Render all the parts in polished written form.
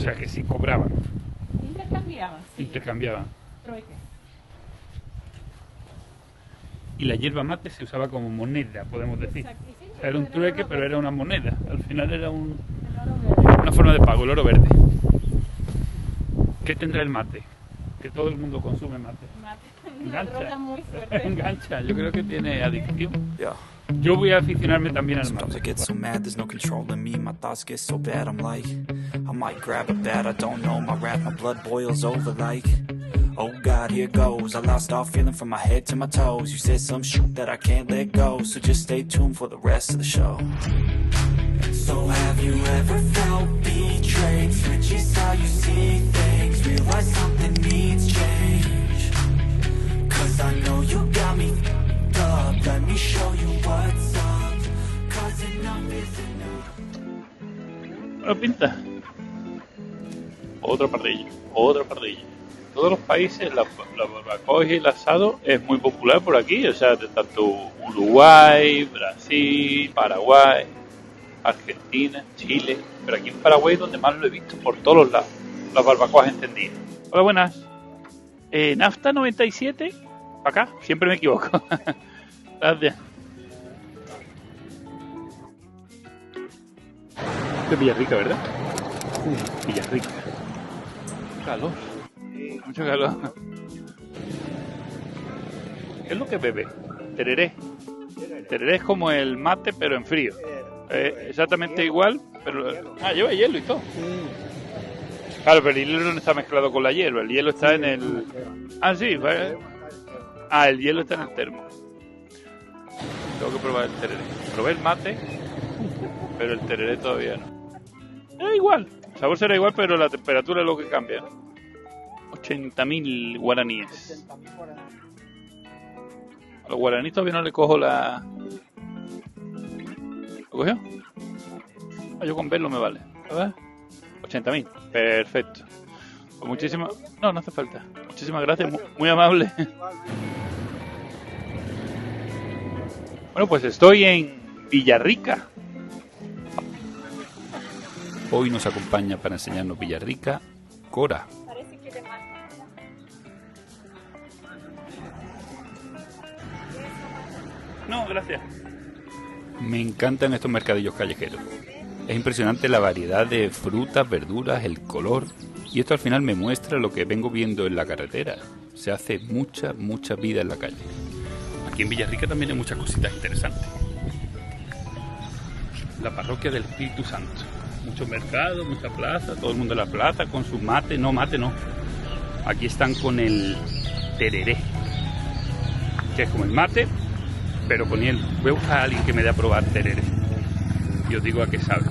sea que sí cobraban. Intercambiaban. Sí. Intercambiaban. Trueque. Y la hierba mate se usaba como moneda, podemos decir. Exacto. Y sí, Era un trueque, pero era una moneda. Al final era el oro verde. una forma de pago, el oro verde. ¿Qué tendrá el mate? Que todo el mundo consume mate. Mate. Una Engancha. droga muy fuerte. Engancha, yo creo que tiene adicción. Yeah. Yo voy a aficionarme también al Sometimes I mate. get so mad, there's no controlling me. My thoughts get so bad, I'm like, I might grab a bat, I don't know. My wrath, my blood boils over like, oh God, here goes. I lost all feeling from my head to my toes. You said some shit that I can't let go, so just stay tuned for the rest of the show. So have you ever felt betrayed? Switches how you see things, realize something needs change. Cause I know you got me f***ed up. Let me show you what's up. Cause enough is enough. Bueno, pinta. Otra parrilla, otra parrilla. En todos los países la barbacoa y el asado es muy popular por aquí, o sea, de tanto Uruguay, Brasil, Paraguay, Argentina, Chile, pero aquí en Paraguay es donde más lo he visto por todos los lados, las barbacoas encendidas. Hola, buenas. Nafta 97, para acá, siempre me equivoco. Gracias. Esto es Villarrica, ¿verdad? Villarrica. Calor. Mucho calor. ¿Qué es lo que bebe? Tereré. Tereré es como el mate, pero en frío. Exactamente igual, pero... Ah, lleva hielo y todo. Claro, pero el hielo no está mezclado con la hierba. El hielo está en el... Ah, sí. ¿Vale? Ah, el hielo está en el termo. Tengo que probar el tereré. Probé el mate, pero el tereré todavía no. Igual. El sabor será igual, pero la temperatura es lo que cambia, ¿no? 80.000 guaraníes. A los guaraníes todavía no le cojo la... ¿Lo cogió? Ah, yo con verlo me vale. A ver. 80.000. Perfecto. Pues muchísimas... No, no hace falta. Muchísimas gracias. Muy amable. Bueno, pues estoy en Villarrica. Hoy nos acompaña para enseñarnos Villarrica Cora. Parece que le mata. No, gracias. Me encantan estos mercadillos callejeros. Es impresionante la variedad de frutas, verduras, el color. Y esto al final me muestra lo que vengo viendo en la carretera. Se hace mucha vida en la calle. Aquí en Villarrica también hay muchas cositas interesantes. La parroquia del Espíritu Santo. Muchos mercados, mucha plaza, todo el mundo en la plaza con su mate. No, mate no. Aquí están con el tereré, que es como el mate, pero con hielo. Voy a buscar a alguien que me dé a probar tereré. Y os digo a qué sabe.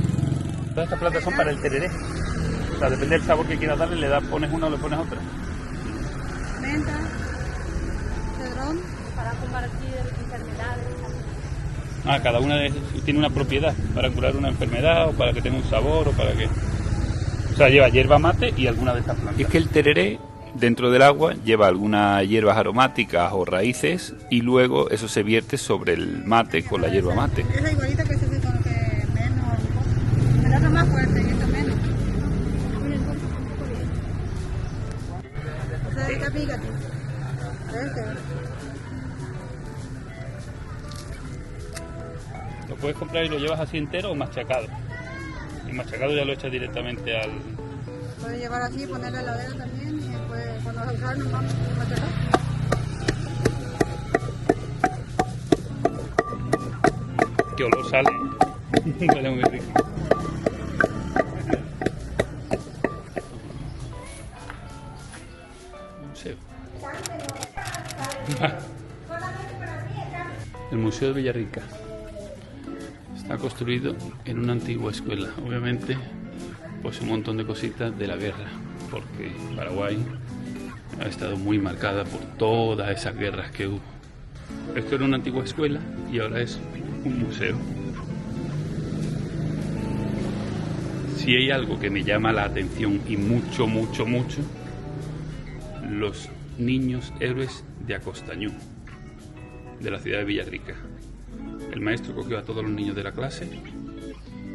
Todas estas plantas son para el tereré. O sea, depende del sabor que quieras darle, pones una o le pones otra. Menta, cedrón, para combatir enfermedades. Ah, cada una tiene una propiedad para curar una enfermedad o para que tenga un sabor o para que... O sea, lleva hierba mate y alguna de estas plantas. Y es que el tereré, dentro del agua, lleva algunas hierbas aromáticas o raíces y luego eso se vierte sobre el mate con la hierba mate. Esa igualita que se hace con que menos. El otro más fuerte y esta menos. O sea, esta pícate. Lo puedes comprar y lo llevas así entero o machacado. Y machacado ya lo echas directamente al... Puedes llevar así, ponerle la heladera también y después cuando vas a usar nos vamos a machacar. Qué olor sale. Huele muy rico. Museo. El Museo de Villarrica. Está construido en una antigua escuela. Obviamente, pues un montón de cositas de la guerra, porque Paraguay ha estado muy marcada por todas esas guerras que hubo. Esto era una antigua escuela y ahora es un museo. Si hay algo que me llama la atención y mucho, los niños héroes de Acostañú, de la ciudad de Villarrica. El maestro cogió a todos los niños de la clase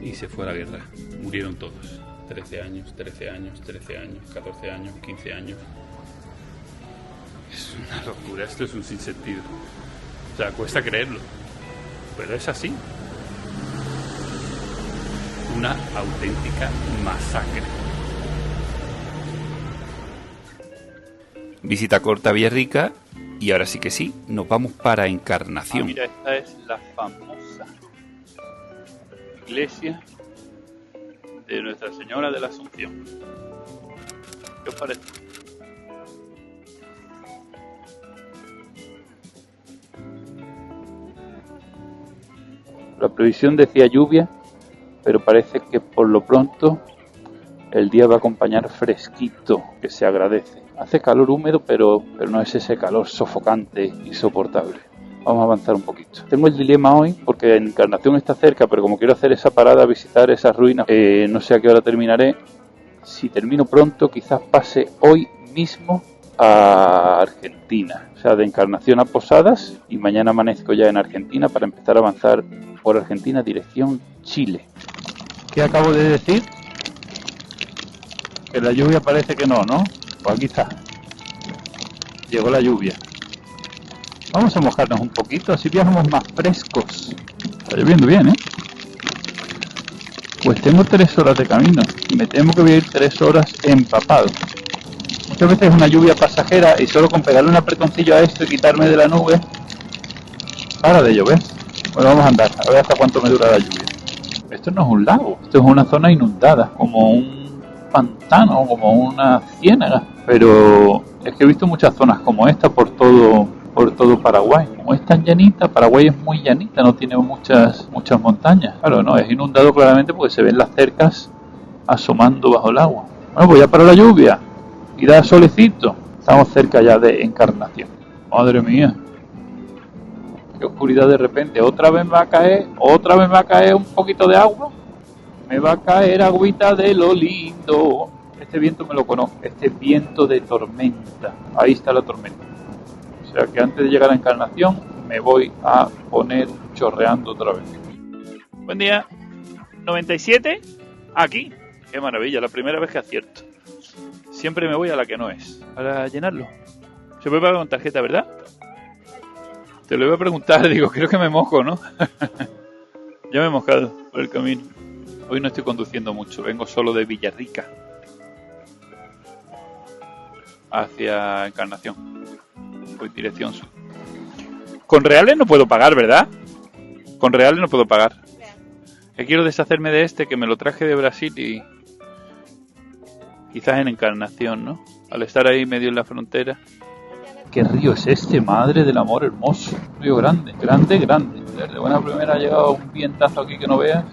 y se fue a la guerra. Murieron todos. 13 años, 13 años, 13 años, 14 años, 15 años. Es una locura, esto es un sinsentido. O sea, cuesta creerlo, pero es así. Una auténtica masacre. Visita corta Villarrica y ahora sí que sí, nos vamos para Encarnación. Mira, esta es la famosa iglesia de Nuestra Señora de la Asunción. ¿Qué os parece? La previsión decía lluvia, pero parece que por lo pronto el día va a acompañar fresquito, que se agradece. Hace calor húmedo, pero no es ese calor sofocante, insoportable. Vamos a avanzar un poquito. Tengo el dilema hoy, porque Encarnación está cerca, pero como quiero hacer esa parada, visitar esas ruinas, no sé a qué hora terminaré. Si termino pronto, quizás pase hoy mismo a Argentina. O sea, de Encarnación a Posadas, y mañana amanezco ya en Argentina para empezar a avanzar por Argentina dirección Chile. ¿Qué acabo de decir? Que la lluvia parece que no, ¿no? Pues aquí está. Llegó la lluvia. Vamos a mojarnos un poquito, así viajamos más frescos. Está lloviendo bien, ¿eh? Pues tengo 3 horas de camino y me temo que voy a ir 3 horas empapado. Muchas veces es una lluvia pasajera y solo con pegarle un apretoncillo a esto y quitarme de la nube, para de llover. Bueno, vamos a andar, a ver hasta cuánto me dura la lluvia. Esto no es un lago, esto es una zona inundada, como un pantano, como una ciénaga. Pero es que he visto muchas zonas como esta por todo Paraguay. Como es tan llanita, Paraguay es muy llanita, no tiene muchas montañas. Claro, no, es inundado claramente porque se ven las cercas asomando bajo el agua. Bueno, pues ya paró la lluvia y da solecito. Estamos cerca ya de Encarnación. Madre mía. Qué oscuridad de repente. Otra vez me va a caer un poquito de agua. Me va a caer agüita de lo lindo. Este viento me lo conozco. Este viento de tormenta. Ahí está la tormenta. O sea que antes de llegar a Encarnación me voy a poner chorreando otra vez. Buen día. 97. Aquí. Qué maravilla. La primera vez que acierto. Siempre me voy a la que no es. Para llenarlo. Se puede pagar con tarjeta, ¿verdad? Te lo iba a preguntar, digo, creo que me mojo, ¿no? Ya me he mojado por el camino. Hoy no estoy conduciendo mucho, vengo solo de Villarrica hacia Encarnación. Voy dirección sur. Con reales no puedo pagar, ¿verdad? Con reales no puedo pagar. Que quiero deshacerme de este, que me lo traje de Brasil y quizás en Encarnación, ¿no? Al estar ahí medio en la frontera. ¿Qué río es este? Madre del amor hermoso. Río grande, grande, grande. Desde buena primera ha llegado un vientazo aquí que no veas.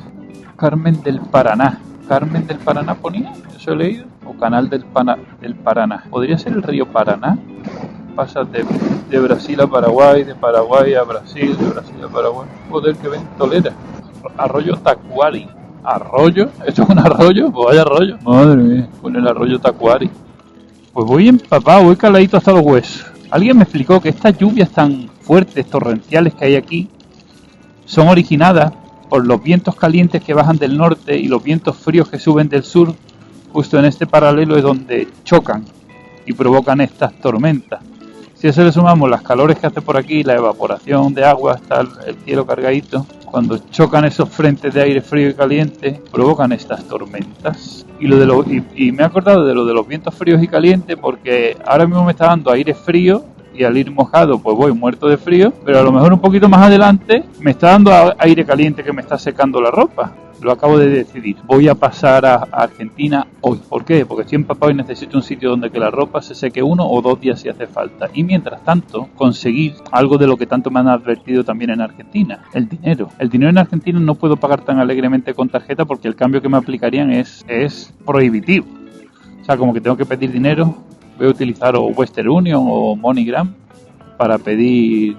Carmen del Paraná. ¿Carmen del Paraná ponía? ¿Eso he leído? ¿O Canal del Paraná? ¿Podría ser el río Paraná? Pasas de Brasil a Paraguay, de Paraguay a Brasil, de Brasil a Paraguay. Joder, qué ventolera. Arroyo Tacuari. ¿Arroyo? ¿Esto es un arroyo? Pues vaya arroyo. Madre mía, con el arroyo Tacuari. Pues voy empapado, voy caladito hasta los huesos. Alguien me explicó que estas lluvias tan fuertes, torrenciales que hay aquí, son originadas por los vientos calientes que bajan del norte y los vientos fríos que suben del sur. Justo en este paralelo es donde chocan y provocan estas tormentas. Si a eso le sumamos las calores que hace por aquí, la evaporación de agua, está el cielo cargadito, cuando chocan esos frentes de aire frío y caliente, provocan estas tormentas. Y me he acordado de lo de los vientos fríos y calientes porque ahora mismo me está dando aire frío y al ir mojado pues voy muerto de frío, pero a lo mejor un poquito más adelante me está dando aire caliente que me está secando la ropa. Lo acabo de decidir. Voy a pasar a Argentina hoy. ¿Por qué? Porque estoy empapado y necesito un sitio donde que la ropa se seque 1 o 2 días si hace falta. Y mientras tanto, conseguir algo de lo que tanto me han advertido también en Argentina. El dinero. El dinero en Argentina no puedo pagar tan alegremente con tarjeta porque el cambio que me aplicarían es prohibitivo. O sea, como que tengo que pedir dinero. Voy a utilizar o Western Union o MoneyGram para pedir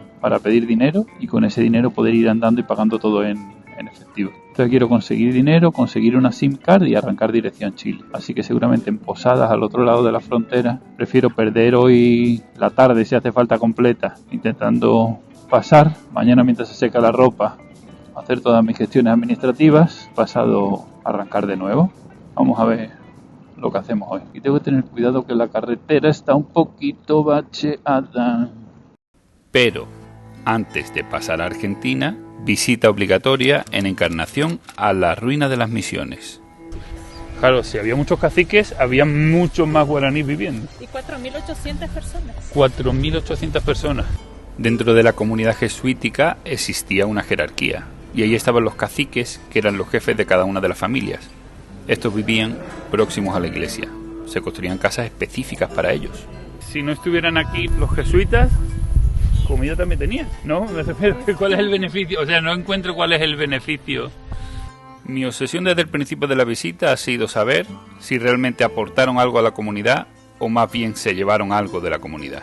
dinero y con ese dinero poder ir andando y pagando todo en efectivo. Entonces quiero conseguir dinero, conseguir una SIM card y arrancar dirección Chile. Así que seguramente en Posadas, al otro lado de la frontera, prefiero perder hoy la tarde, si hace falta completa, intentando pasar. Mañana mientras se seca la ropa, hacer todas mis gestiones administrativas. Pasado arrancar de nuevo. Vamos a ver lo que hacemos hoy. Y tengo que tener cuidado que la carretera está un poquito bacheada. Pero, antes de pasar a Argentina, visita obligatoria en Encarnación a la ruina de las Misiones. Claro, si había muchos caciques, había muchos más guaraníes viviendo. Y 4.800 personas. 4.800 personas. Dentro de la comunidad jesuítica existía una jerarquía, y ahí estaban los caciques, que eran los jefes de cada una de las familias. Estos vivían próximos a la iglesia. Se construían casas específicas para ellos. Si no estuvieran aquí los jesuitas, comida también tenían, ¿no? ¿Cuál es el beneficio? O sea, no encuentro cuál es el beneficio. Mi obsesión desde el principio de la visita ha sido saber si realmente aportaron algo a la comunidad o más bien se llevaron algo de la comunidad.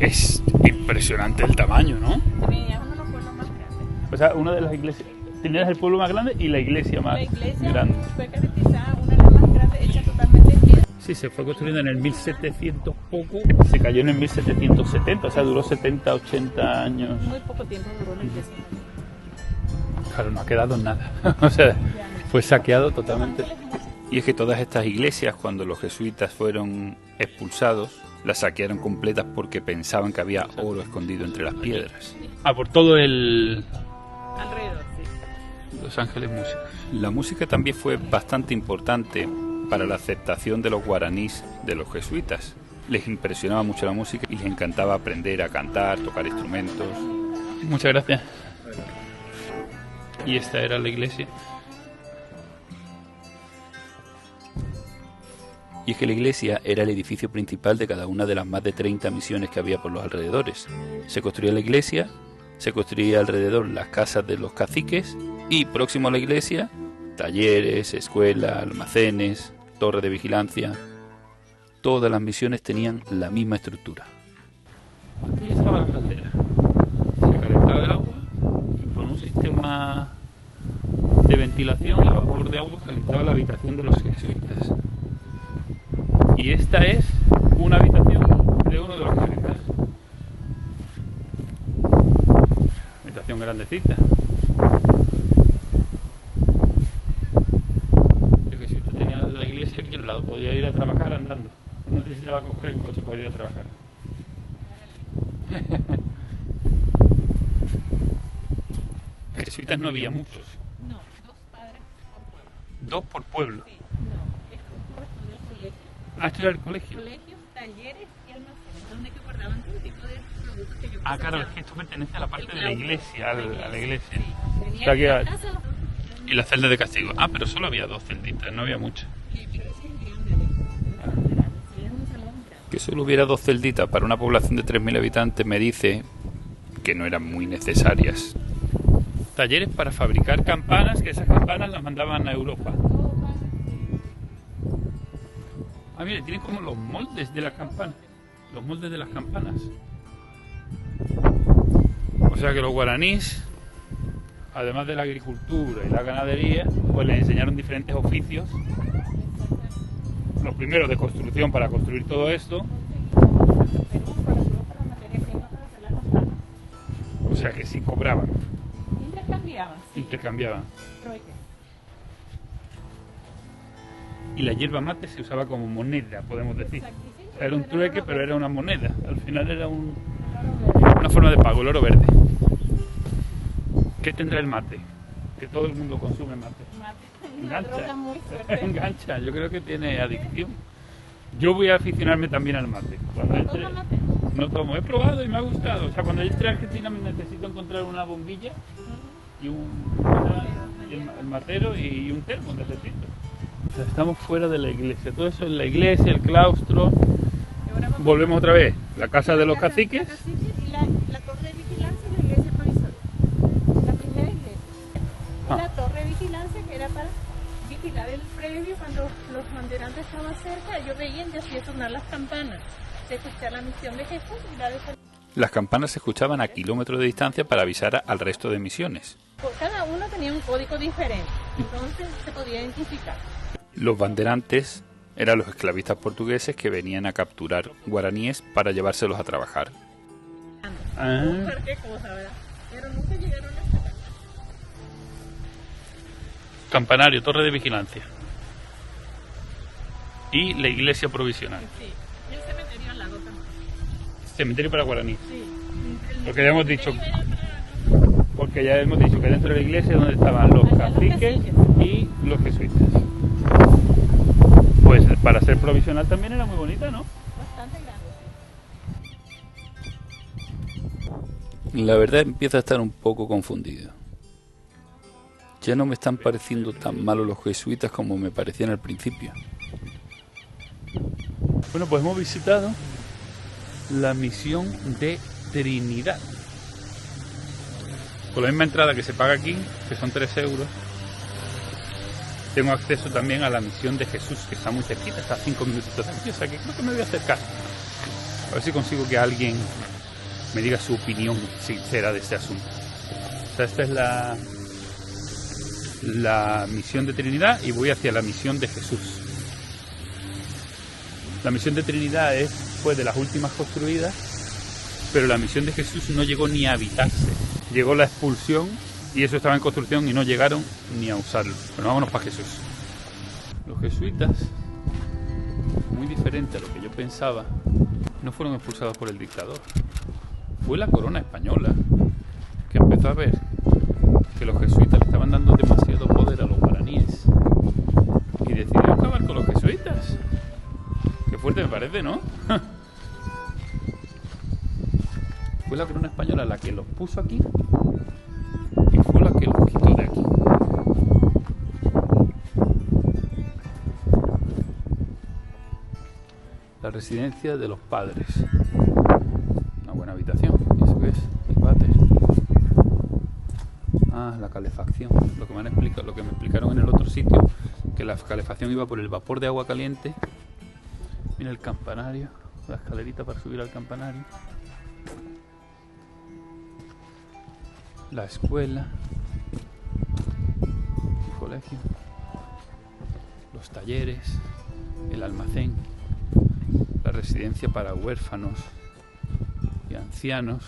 Es impresionante el tamaño, ¿no? Tenías uno de los pueblos más grandes. O sea, una de las iglesias... Tenías el pueblo más grande y la iglesia más grande. La iglesia fue caracterizada una de las más grandes, hecha totalmente en piedra. Sí, se fue construyendo en el 1700 poco, se cayó en el 1770, o sea, duró 70, 80 años. Muy poco tiempo duró la iglesia. Claro, no ha quedado nada. O sea, fue saqueado totalmente. Y es que todas estas iglesias, cuando los jesuitas fueron expulsados, las saquearon completas porque pensaban que había oro escondido entre las piedras. Ah, por todo el... Alrededor, sí. Los Ángeles Músicos. La música también fue bastante importante para la aceptación de los guaraníes de los jesuitas. Les impresionaba mucho la música y les encantaba aprender a cantar, tocar instrumentos. Muchas gracias. Y esta era la iglesia. Y es que la iglesia era el edificio principal de cada una de las más de 30 misiones que había por los alrededores. Se construía la iglesia, se construía alrededor las casas de los caciques y próximo a la iglesia, talleres, escuelas, almacenes, torre de vigilancia. Todas las misiones tenían la misma estructura. Aquí estaba la caldera. Se calentaba el agua y por un sistema de ventilación, el vapor de agua calentaba la habitación de los jesuitas. Y esta es una habitación de uno de los jesuitas. Habitación grandecita. El jesuita tenía la iglesia aquí al lado, podía ir a trabajar andando. No necesitaba coger el coche para ir a trabajar. Jesuitas no había muchos. No, 2 padres por pueblo. 2 por pueblo. Sí, no, esto corresponde al colegio. Ah, esto era el colegio. Colegios, talleres y almacenes, donde que guardaban todo tipo de productos que yo Ah, claro, es cosechaba. que esto pertenece a la parte de la iglesia, a la iglesia. Sí, O tenía sea que la a- casa, Y la celda de castigo. Ah, pero solo había 2 celditas, no había muchas. sí, pero ese es grande, sí, es un salón grande. Que solo hubiera 2 celditas para una población de 3.000 habitantes me dice que no eran muy necesarias. Talleres para fabricar campanas, que esas campanas las mandaban a Europa. Ah, mire, tienen como los moldes de las campanas. Los moldes de las campanas. O sea que los guaraníes, además de la agricultura y la ganadería, pues les enseñaron diferentes oficios. Los primeros de construcción para construir todo esto. O sea que sí cobraban, intercambiaban. Y la hierba mate se usaba como moneda, podemos decir. Era un trueque, pero era una moneda. Al final era una forma de pago, el oro verde. ¿Qué tendrá el mate? Que todo el mundo consume mate. Engancha. Engancha, yo creo que tiene adicción. Yo voy a aficionarme también al mate. Cuando entre... No tomo, he probado y me ha gustado. O sea, cuando entre a Argentina me necesito encontrar una bombilla y el matero y un termo, necesito. O sea, estamos fuera de la iglesia. Todo eso es la iglesia, el claustro. Volvemos otra vez. La casa de los caciques. Y la torre de vigilancia y la iglesia provisoria. La primera iglesia. Y la torre de vigilancia que era para vigilar el predio cuando los banderantes estaban cerca. Ellos veían y hacían sonar las campanas. Se escuchaba la misión de Jesús y la de San... Las campanas se escuchaban a kilómetros de distancia para avisar al resto de misiones. Cada uno tenía un código diferente, entonces se podía identificar. Los banderantes eran los esclavistas portugueses que venían a capturar guaraníes para llevárselos a trabajar. Buscar qué cosa, ¿verdad? Pero nunca llegaron a sacar. Campanario, torre de vigilancia. y la iglesia provisional. Sí, y el cementerio al lado también. Cementerio para guaraní. Sí. Porque ya hemos dicho que dentro de la iglesia es donde estaban los caciques y los jesuitas. Pues para ser provisional también era muy bonita, ¿no? Bastante grande. La verdad empiezo a estar un poco confundido. Ya no me están pareciendo tan malos los jesuitas como me parecían al principio. Bueno, pues hemos visitado la misión de Trinidad. Con la misma entrada que se paga aquí, que son 3 euros, tengo acceso también a la misión de Jesús, que está muy cerquita, está a 5 minutitos de aquí, o sea que creo que me voy a acercar. A ver si consigo que alguien me diga su opinión sincera de este asunto. O sea, esta es la misión de Trinidad y voy hacia la misión de Jesús. La misión de Trinidad fue de las últimas construidas, pero la misión de Jesús no llegó ni a habitarse. Llegó la expulsión y eso estaba en construcción y no llegaron ni a usarlo. Pero vámonos para Jesús. Los jesuitas, muy diferente a lo que yo pensaba, no fueron expulsados por el dictador. Fue la corona española que empezó a ver que los jesuitas le estaban dando demasiado poder a los guaraníes y decidió acabar con los jesuitas. Qué fuerte me parece, ¿no? Fue la corona española la que los puso aquí y fue la que los quitó de aquí. La residencia de los padres. Una buena habitación. ¿Y eso qué es? El váter. Ah, la calefacción. Lo que me explicaron en el otro sitio, que la calefacción iba por el vapor de agua caliente. Mira el campanario, la escalerita para subir al campanario. La escuela, el colegio, los talleres, el almacén, la residencia para huérfanos y ancianos.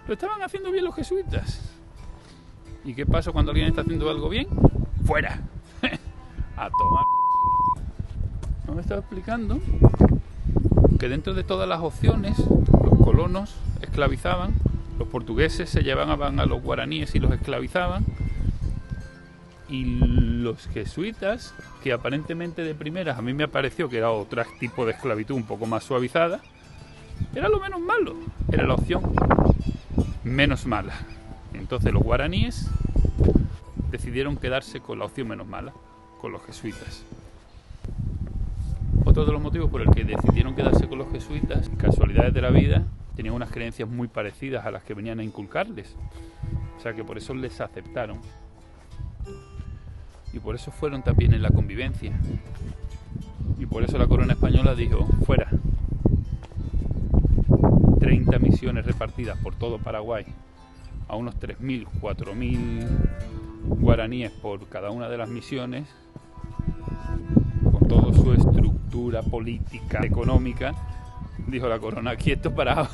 Lo estaban haciendo bien los jesuitas. ¿Y qué pasa cuando alguien está haciendo algo bien? ¡Fuera! A tomar. Me estaba explicando que dentro de todas las opciones los colonos esclavizaban, los portugueses se llevaban a los guaraníes y los esclavizaban, y los jesuitas, que aparentemente de primeras a mí me pareció que era otro tipo de esclavitud un poco más suavizada, era lo menos malo, era la opción menos mala. Entonces los guaraníes decidieron quedarse con la opción menos mala, con los jesuitas. Otro de los motivos por el que decidieron quedarse con los jesuitas, casualidades de la vida, tenían unas creencias muy parecidas a las que venían a inculcarles. O sea que por eso les aceptaron. Y por eso fueron también en la convivencia. Y por eso la corona española dijo, fuera. 30 misiones repartidas por todo Paraguay, a unos 3.000, 4.000 guaraníes por cada una de las misiones, con toda su estructura política, económica. Dijo la corona, aquí esto es parado,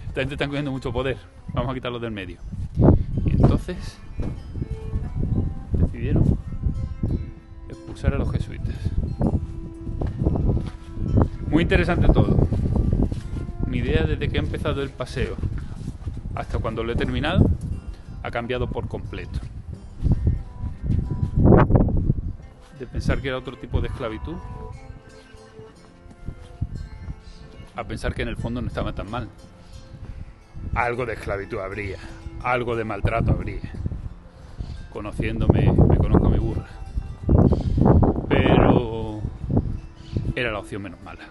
esta gente está cogiendo mucho poder, vamos a quitarlos del medio. Y entonces decidieron expulsar a los jesuitas. Muy interesante todo. Mi idea desde que he empezado el paseo hasta cuando lo he terminado ha cambiado por completo. De pensar que era otro tipo de esclavitud a pensar que en el fondo no estaba tan mal. Algo de esclavitud habría, algo de maltrato habría. Conociéndome, me conozco a mi burra. Pero era la opción menos mala.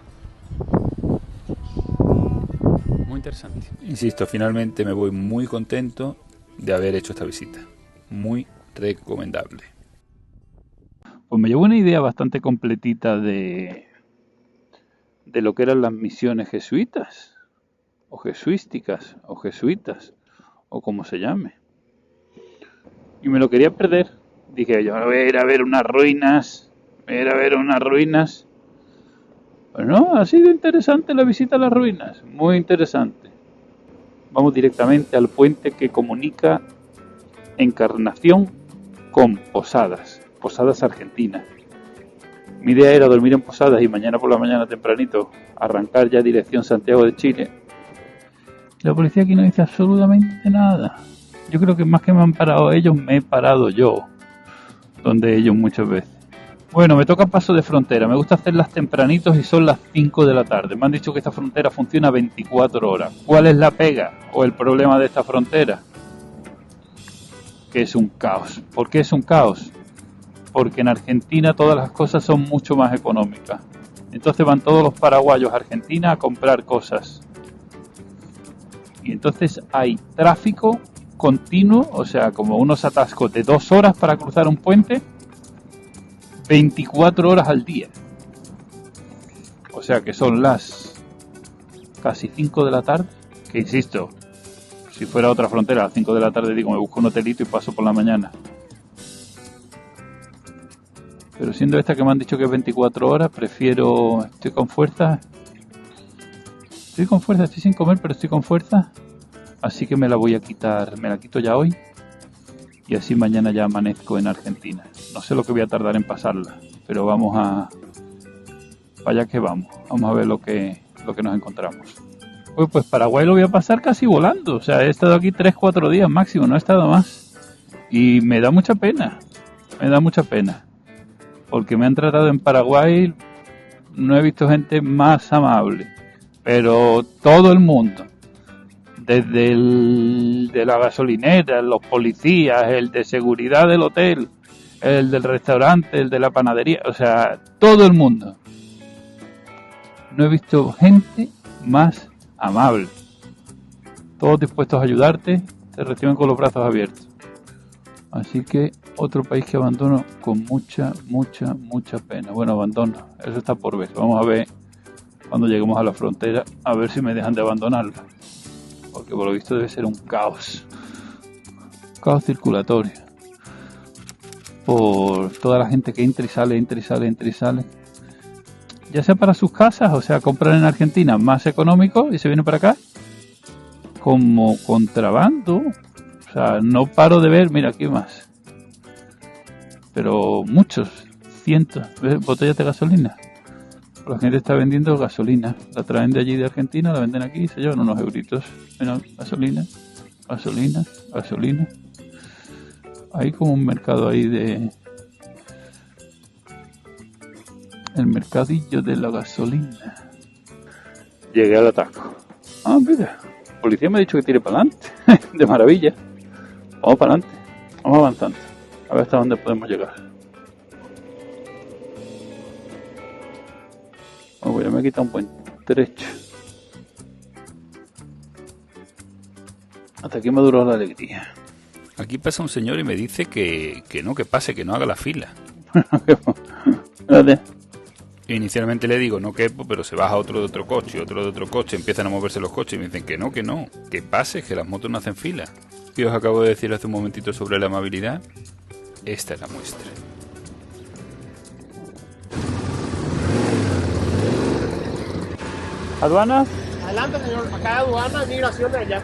Muy interesante. Insisto, finalmente me voy muy contento de haber hecho esta visita. Muy recomendable. Pues me llevo una idea bastante completita de lo que eran las misiones jesuitas, o jesuísticas, o jesuitas, o como se llame. Y me lo quería perder. Dije, yo voy a ir a ver unas ruinas, Bueno, ha sido interesante la visita a las ruinas, muy interesante. Vamos directamente al puente que comunica Encarnación con Posadas, Posadas Argentina. Mi idea era dormir en Posadas y mañana por la mañana tempranito arrancar ya dirección Santiago de Chile. La policía aquí no dice absolutamente nada. Yo creo que más que me han parado ellos, me he parado yo, donde ellos muchas veces. Bueno, me toca paso de frontera. Me gusta hacerlas tempranitos y son las 5 de la tarde. Me han dicho que esta frontera funciona 24 horas. ¿Cuál es la pega o el problema de esta frontera? Que es un caos. ¿Por qué es un caos? Porque en Argentina todas las cosas son mucho más económicas. Entonces van todos los paraguayos a Argentina a comprar cosas. Y entonces hay tráfico continuo, o sea, como unos atascos de 2 horas para cruzar un puente, 24 horas al día. O sea que son las casi 5 de la tarde, que insisto, si fuera otra frontera a las 5 de la tarde digo, me busco un hotelito y paso por la mañana. Pero siendo esta que me han dicho que es 24 horas, prefiero, estoy con fuerza, estoy sin comer, pero estoy con fuerza, así que me la voy a quitar, me la quito ya hoy. Y así mañana ya amanezco en Argentina. No sé lo que voy a tardar en pasarla, pero vamos a... Vaya que vamos. Vamos a ver lo que nos encontramos. Pues Paraguay lo voy a pasar casi volando. O sea, he estado aquí 3-4 días máximo, no he estado más. Y me da mucha pena. Porque me han tratado en Paraguay, no he visto gente más amable. Pero todo el mundo. Desde el de la gasolinera, los policías, el de seguridad del hotel, el del restaurante, el de la panadería, o sea, todo el mundo. No he visto gente más amable. Todos dispuestos a ayudarte, te reciben con los brazos abiertos. Así que otro país que abandono con mucha pena. Bueno, abandono, eso está por ver. Vamos a ver cuando lleguemos a la frontera, a ver si me dejan de abandonarla. Porque por lo visto debe ser un caos circulatorio, por toda la gente que entra y sale, ya sea para sus casas, o sea, compran en Argentina más económico y se vienen para acá, como contrabando, o sea, no paro de ver, mira aquí más, pero muchos, cientos, botellas de gasolina. La gente está vendiendo gasolina, la traen de allí de Argentina, la venden aquí y se llevan unos euritos. Bueno, gasolina. Hay como un mercado ahí de... El mercadillo de la gasolina. Llegué al atasco. Ah, mira, el policía me ha dicho que tire para adelante. De maravilla. Vamos para adelante, vamos avanzando. A ver hasta dónde podemos llegar. Ya me he quitado un buen trecho. Hasta aquí me duró la alegría. Aquí pasa un señor y me dice que pase, que no haga la fila. Inicialmente le digo, no quepo, pero se baja otro de otro coche, empiezan a moverse los coches y me dicen que pase, que las motos no hacen fila. Y os acabo de decir hace un momentito sobre la amabilidad. Esta es la muestra. ¿Aduanas? Adelante, señor. Acá aduana, inmigración de allá.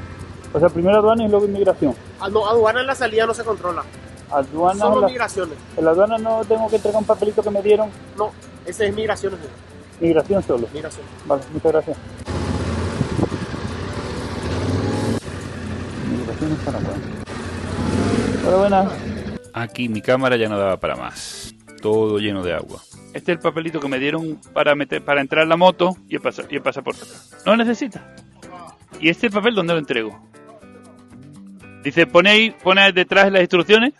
O sea, primero aduana y luego inmigración. No, aduana en la salida no se controla. Aduana Solo migraciones. En la aduana no tengo que entregar un papelito que me dieron. No, ese es migraciones. Migración solo. Migración. Vale, muchas gracias. Migración es Paraguay. Hola, buenas. Aquí mi cámara ya no daba para más. Todo lleno de agua. Este es el papelito que me dieron para entrar en la moto y el pasaporte. ¿No lo necesita? ¿Y este papel dónde lo entrego? Dice, pone ahí detrás las instrucciones.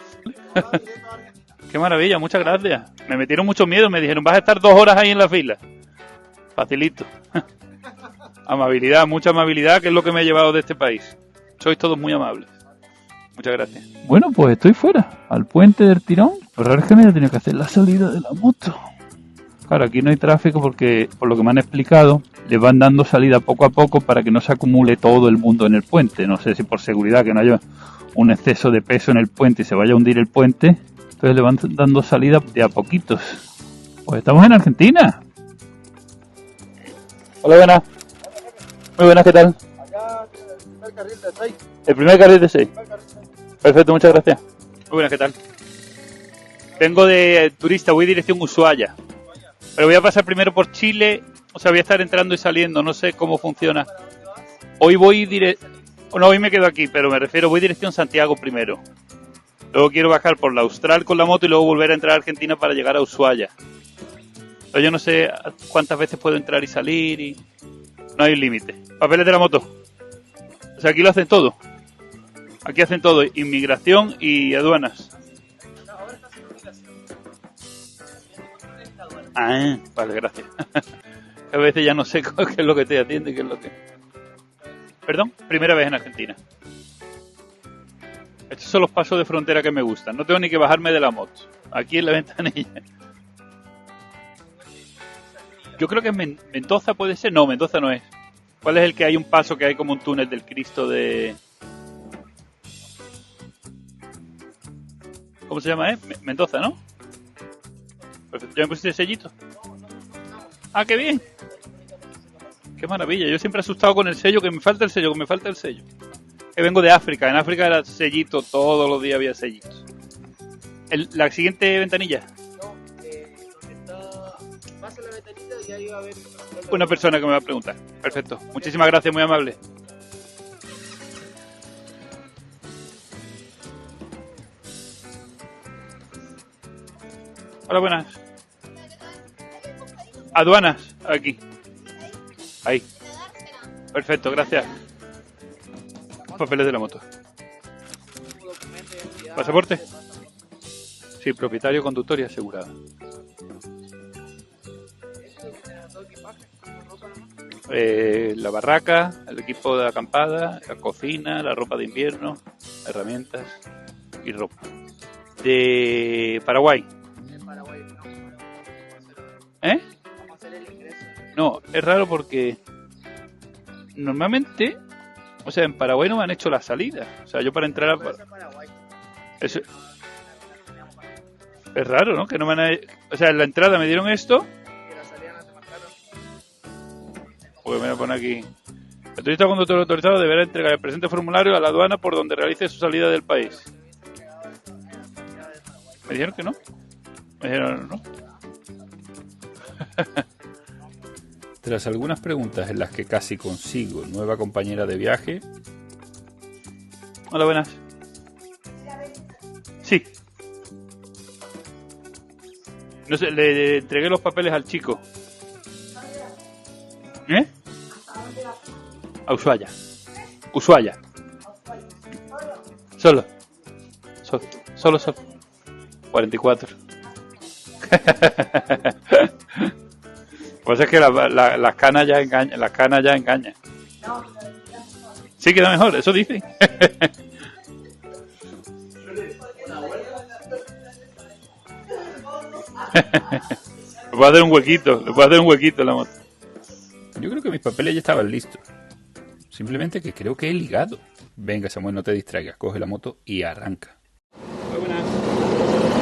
Qué maravilla, muchas gracias. Me metieron mucho miedo, me dijeron, vas a estar 2 horas ahí en la fila. Facilito. Amabilidad, mucha amabilidad, que es lo que me ha llevado de este país. Sois todos muy amables. Muchas gracias. Bueno, pues estoy fuera, al puente del Tirón. Lo raro es que me haya tenido que hacer la salida de la moto. Claro, aquí no hay tráfico porque, por lo que me han explicado, le van dando salida poco a poco para que no se acumule todo el mundo en el puente. No sé si por seguridad, que no haya un exceso de peso en el puente y se vaya a hundir el puente. Entonces le van dando salida de a poquitos. Pues estamos en Argentina. Hola, buenas. Muy buenas, ¿qué tal? Acá, el primer carril de 6. El primer carril de 6. Perfecto, muchas gracias. Muy buenas, ¿qué tal? Vengo de turista, voy dirección Ushuaia. Pero voy a pasar primero por Chile, o sea, voy a estar entrando y saliendo, no sé cómo funciona. Hoy voy no, hoy me quedo aquí, pero me refiero, voy dirección Santiago primero. Luego quiero bajar por la Austral con la moto y luego volver a entrar a Argentina para llegar a Ushuaia. Pero yo no sé cuántas veces puedo entrar y salir y no hay límite. Papeles de la moto. O sea, aquí lo hacen todo. Aquí hacen todo, inmigración y aduanas. Ah, vale, gracias. A veces ya no sé qué es lo que te atiende, qué es lo que... Perdón, primera vez en Argentina. Estos son los pasos de frontera que me gustan. No tengo ni que bajarme de la moto. Aquí en la ventanilla. Yo creo que es Mendoza, ¿puede ser? No, Mendoza no es. ¿Cuál es el que hay un paso que hay como un túnel del Cristo de... ¿Cómo se llama, Mendoza, ¿no? Perfecto. ¿Ya me pusiste el sellito? ¡Ah, qué bien! ¡Qué maravilla! Yo siempre he asustado con el sello, que me falta el sello, que me falta el sello. Que vengo de África. En África era sellito, todos los días había sellitos. La siguiente ventanilla. No, donde está... Pasa la ventanita y ahí va a haber... Una persona que me va a preguntar. Perfecto. Muchísimas gracias, muy amable. Hola, buenas. Aduanas, aquí. Ahí. Perfecto, gracias. Papeles de la moto. ¿Pasaporte? Sí, propietario, conductor y asegurado. La barraca, el equipo de acampada, la cocina, la ropa de invierno, herramientas y ropa. De Paraguay. ¿Eh? No, es raro porque normalmente, o sea, en Paraguay no me han hecho la salida. O sea, yo para entrar a... Eso... Es raro, ¿no? Que no me han... O sea, en la entrada me dieron esto. Pues me voy a poner aquí. El turista conductor autorizado deberá entregar el presente formulario a la aduana por donde realice su salida del país. ¿Me dijeron que no? Me dijeron no. Tras algunas preguntas en las que casi consigo nueva compañera de viaje. Hola, buenas. Sí. No sé, le entregué los papeles al chico. ¿Eh? A Ushuaia. Ushuaia. Solo. 44. Pues es que las canas ya engañan. Las canas ya engañan. Sí, queda mejor, eso dicen. Le puedo hacer un huequito en la moto. Yo creo que mis papeles ya estaban listos. Simplemente que creo que he ligado. Venga, Samuel, no te distraigas. Coge la moto y arranca. Muy buenas.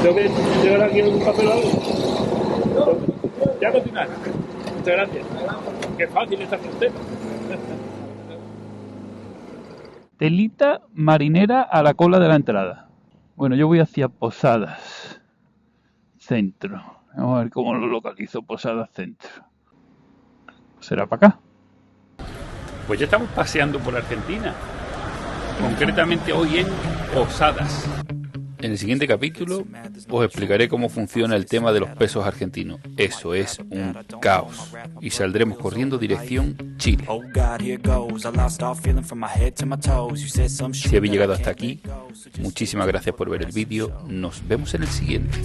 ¿Tengo que llevar aquí un papel o algo? Ya continuar. Muchas gracias. Qué fácil esta frontera. Telita marinera a la cola de la entrada. Bueno, yo voy hacia Posadas Centro. Vamos a ver cómo lo localizo, Posadas Centro. ¿Será para acá? Pues ya estamos paseando por Argentina. Concretamente hoy en Posadas. En el siguiente capítulo os explicaré cómo funciona el tema de los pesos argentinos. Eso es un caos. Y saldremos corriendo dirección Chile. Si habéis llegado hasta aquí, muchísimas gracias por ver el vídeo. Nos vemos en el siguiente.